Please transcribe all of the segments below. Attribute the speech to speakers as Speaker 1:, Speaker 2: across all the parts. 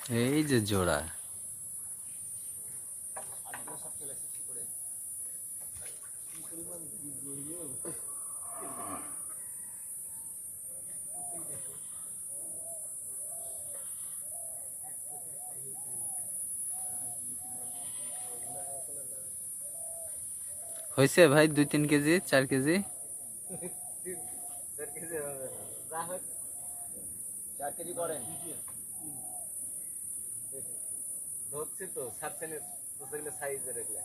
Speaker 1: এই যে জোড়া। হয়েছে ভাই 2-3 কেজি 4 কেজি।
Speaker 2: 4 কেজি করেন ধরছি তো 7 সাইজের এগুলা।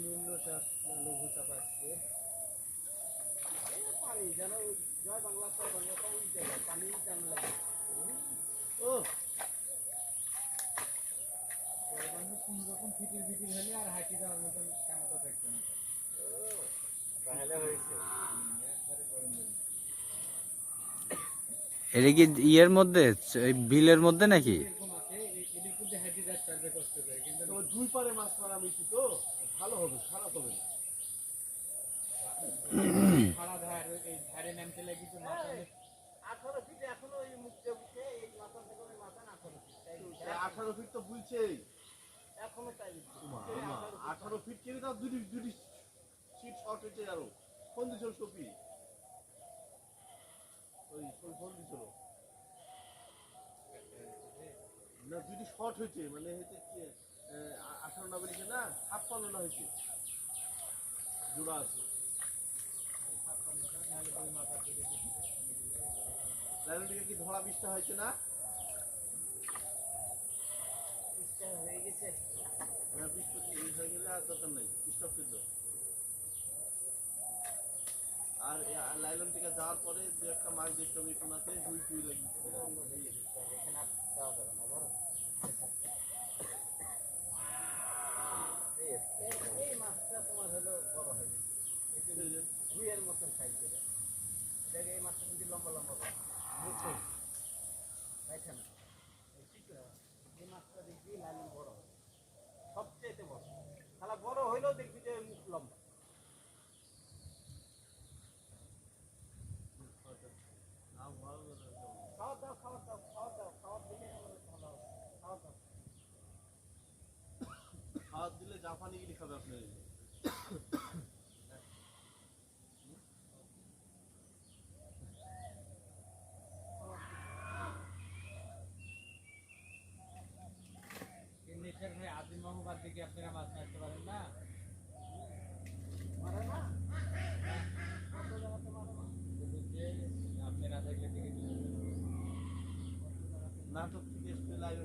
Speaker 2: নিম্ন চাপ লঘু চাপ আসছে পানি যেন জয় বাংলা উল্টে পানি যেন লাগে। ও কোন রকম ফিটির ফিটির হলে আর হাঁটি যাওয়ার মতন ক্ষমতা থাকতো না। তাহলে হয়েছে
Speaker 1: এটা কি ইয়ের মধ্যে, বিলের মধ্যে নাকি?
Speaker 2: দুই পারে মাছ মারা মিশি তো ভালো হবে, খারাপ হবে না। সারা ধার এই ধারে নামতে লাগি তো মাছ 18 ফিট এখনো এই মুখে মুখে এই মাথা থেকে ওই মাথা 18 ফিট 18 ফিট তো বুঝছে এখনো তাই 18 ফিট কেটে দাও দুটি সিট শর্ট হয়েছে আরো কোন দিছিল সপি ওই ফোন দিছিল না দুটি শর্ট হয়েছে মানে হচ্ছে কি 18 না বেরিয়েছে না 56 না হয়েছে জোড়া আছে লাইনটিকে কি ধরা 20টা হয়েছে না 20টা হয়ে গেছে না 20 হয়ে গেলে আর দরকার নাই স্টপ করে দাও। আর লাইলন থেকে যাওয়ার পরে যে একটা মাছ দেখতে হবে কোনাতে হুই হুই লাগিয়েছে এখানে আর দেওয়া যাবে না ধরো এই মাছটা তোমার হলো বড় হয়ে গেছে হুইয়ের মতন সাইজ করে দেখে এই মাছটা যদি লম্বা লম্বা করে দেখেন এই মাছটা দেখবি লাইলন বড় হয় সবচেয়ে বড় তাহলে বড় হইলেও দেখবি যে মুখ লম্বা। খাওয়ার দিলে জাপানি গিলি খাবে আপনার আদিম মোহাম্মদ দিকে আপনারা মাছ মারতে পারেন না মারে না আপনারা দেখলে নাটক থেকে লাইভ